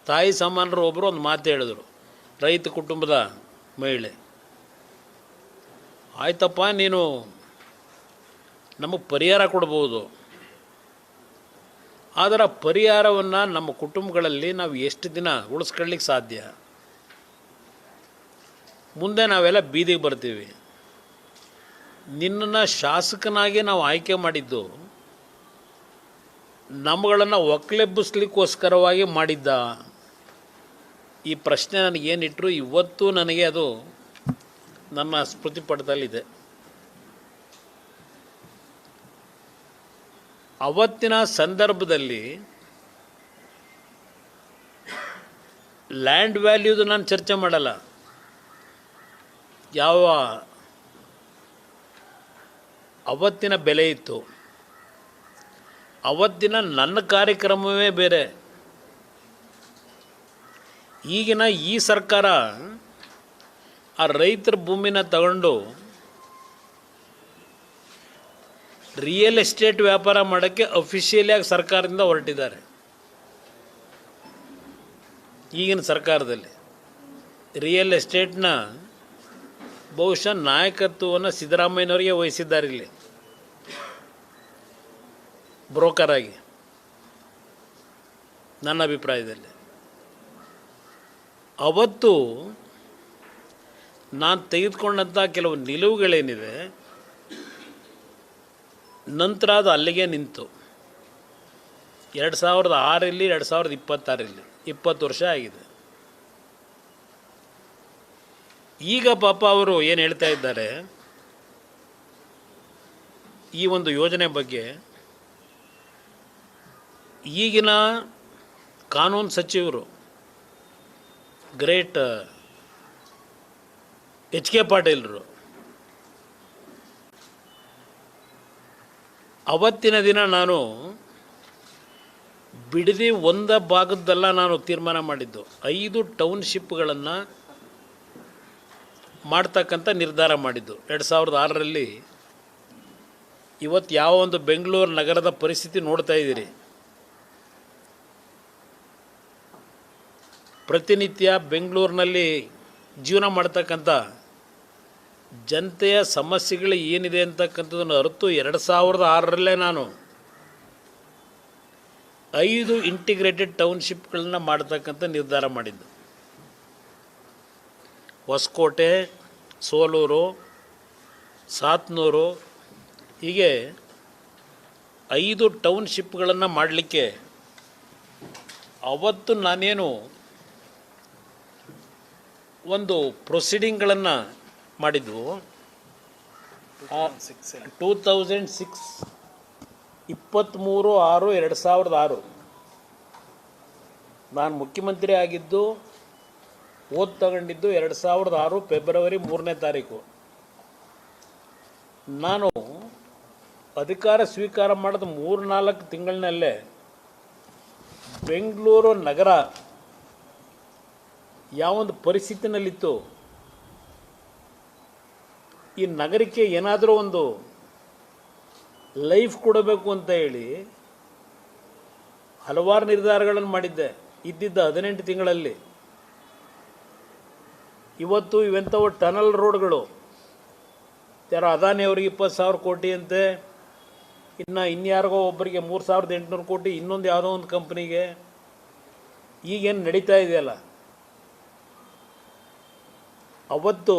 ತಾಯಿ ಸಮಾನರು ಒಬ್ಬರು ಒಂದು ಮಾತು ಹೇಳಿದ್ರು, ರೈತ ಕುಟುಂಬದ ಮಹಿಳೆ, ಆಯ್ತಪ್ಪ ನೀನು ನಮಗೆ ಪರಿಹಾರ ಕೊಡ್ಬೋದು, ಆದರೆ ಪರಿಹಾರವನ್ನು ನಮ್ಮ ಕುಟುಂಬಗಳಲ್ಲಿ ನಾವು ಎಷ್ಟು ದಿನ ಉಳಿಸ್ಕೊಳ್ಳಿಕ್ಕೆ ಸಾಧ್ಯ? ಮುಂದೆ ನಾವೆಲ್ಲ ಬೀದಿಗೆ ಬರ್ತೀವಿ. ನಿನ್ನನ್ನು ಶಾಸಕನಾಗಿ ನಾವು ಆಯ್ಕೆ ಮಾಡಿದ್ದು ನಮ್ಮಗಳನ್ನು ಒಕ್ಕಲೆಬ್ಬಿಸ್ಲಿಕ್ಕೋಸ್ಕರವಾಗಿ ಮಾಡಿದ್ದ? ಈ ಪ್ರಶ್ನೆ ನನಗೇನಿಟ್ಟರು ಇವತ್ತು ನನಗೆ ಅದು ನನ್ನ ಸ್ಮೃತಿ ಪಟದಲ್ಲಿದೆ. ಅವತ್ತಿನ ಸಂದರ್ಭದಲ್ಲಿ ಲ್ಯಾಂಡ್ ವ್ಯಾಲ್ಯೂದು ನಾನು ಚರ್ಚೆ ಮಾಡಲ್ಲ, ಯಾವ ಅವತ್ತಿನ ಬೆಲೆ ಇತ್ತು, ಅವತ್ತಿನ ನನ್ನ ಕಾರ್ಯಕ್ರಮವೇ ಬೇರೆ. ಈಗಿನ ಈ ಸರ್ಕಾರ ಆ ರೈತರ ಭೂಮಿನ ತಗೊಂಡು ರಿಯಲ್ ಎಸ್ಟೇಟ್ ವ್ಯಾಪಾರ ಮಾಡೋಕ್ಕೆ ಅಫಿಷಿಯಲಿಯಾಗಿ ಸರ್ಕಾರದಿಂದ ಹೊರಟಿದ್ದಾರೆ. ಈಗಿನ ಸರ್ಕಾರದಲ್ಲಿ ರಿಯಲ್ ಎಸ್ಟೇಟ್ನ ಬಹುಶಃ ನಾಯಕತ್ವವನ್ನು ಸಿದ್ದರಾಮಯ್ಯನವರಿಗೆ ವಹಿಸಿದ್ದಾರೆ ಇಲ್ಲಿ ಬ್ರೋಕರ್ ಆಗಿ, ನನ್ನ ಅಭಿಪ್ರಾಯದಲ್ಲಿ. ಅವತ್ತು ನಾನು ತೆಗೆದುಕೊಂಡಂಥ ಕೆಲವು ನಿಲುವುಗಳೇನಿದೆ, ನಂತರ ಅದು ಅಲ್ಲಿಗೆ ನಿಂತು 2006ರಲ್ಲಿ 2026ರಲ್ಲಿ 20 ವರ್ಷ ಆಗಿದೆ. ಈಗ ಪಾಪ ಅವರು ಏನು ಹೇಳ್ತಾ ಇದ್ದಾರೆ ಈ ಒಂದು ಯೋಜನೆ ಬಗ್ಗೆ, ಈಗಿನ ಕಾನೂನು ಸಚಿವರು ಗ್ರೇಟ್ HK ಪಾಟೀಲ್ರು ಅವತ್ತಿನ ದಿನ ನಾನು ಬಿಡದಿ ಒಂದ ಭಾಗದ್ದೆಲ್ಲ ನಾನು ತೀರ್ಮಾನ ಮಾಡಿದ್ದು 5 ಟೌನ್ಶಿಪ್ಗಳನ್ನು ಮಾಡ್ತಕ್ಕಂಥ ನಿರ್ಧಾರ ಮಾಡಿದ್ದು 2006ರಲ್ಲಿ. ಇವತ್ತು ಯಾವ ಒಂದು ಬೆಂಗಳೂರು ನಗರದ ಪರಿಸ್ಥಿತಿ ನೋಡ್ತಾ ಇದ್ದೀರಿ, ಪ್ರತಿನಿತ್ಯ ಬೆಂಗಳೂರಿನಲ್ಲಿ ಜೀವನ ಮಾಡ್ತಕ್ಕಂಥ ಜನತೆಯ ಸಮಸ್ಯೆಗಳು ಏನಿದೆ ಅಂತಕ್ಕಂಥದ್ದನ್ನು ಅರಿತು 2006ರಲ್ಲೇ ನಾನು 5 ಇಂಟಿಗ್ರೇಟೆಡ್ ಟೌನ್ಶಿಪ್ಗಳನ್ನ ಮಾಡ್ತಕ್ಕಂಥ ನಿರ್ಧಾರ ಮಾಡಿದ್ದು. ಹೊಸಕೋಟೆ, ಸೋಲೂರು, ಸಾತ್ನೂರು, ಹೀಗೆ 5 ಟೌನ್ಶಿಪ್ಗಳನ್ನು ಮಾಡಲಿಕ್ಕೆ ಅವತ್ತು ನಾನೇನು ಒಂದು ಪ್ರೊಸೀಡಿಂಗ್ಗಳನ್ನು ಮಾಡಿದ್ವು. 2006 23/6/2006 ನಾನು ಮುಖ್ಯಮಂತ್ರಿ ಆಗಿದ್ದು ಓದ್ ತಗೊಂಡಿದ್ದು 2006 ಫೆಬ್ರವರಿ 3ನೇ ತಾರೀಕು. ನಾನು ಅಧಿಕಾರ ಸ್ವೀಕಾರ ಮಾಡಿದ 3-4 ತಿಂಗಳಿನಲ್ಲೇ ಬೆಂಗಳೂರು ನಗರ ಯಾವೊಂದು ಪರಿಸ್ಥಿತಿನಲ್ಲಿತ್ತು, ಈ ನಗರಕ್ಕೆ ಏನಾದರೂ ಒಂದು ಲೈಫ್ ಕೊಡಬೇಕು ಅಂತ ಹೇಳಿ ಹಲವಾರು ನಿರ್ಧಾರಗಳನ್ನು ಮಾಡಿದ್ದೆ ಇದ್ದಿದ್ದ 18 ತಿಂಗಳಲ್ಲಿ. ಇವತ್ತು ಇವೆಂಥವು ಟನಲ್ ರೋಡ್ಗಳು, ಯಾರೋ ಅದಾನಿಯವ್ರಿಗೆ 20,000 ಕೋಟಿ ಅಂತೆ, ಇನ್ಯಾರಿಗೋ ಒಬ್ಬರಿಗೆ 3,800 ಕೋಟಿ, ಇನ್ನೊಂದು ಯಾವುದೋ ಒಂದು ಕಂಪ್ನಿಗೆ. ಈಗೇನು ನಡೀತಾ ಇದೆಯಲ್ಲ, ಅವತ್ತು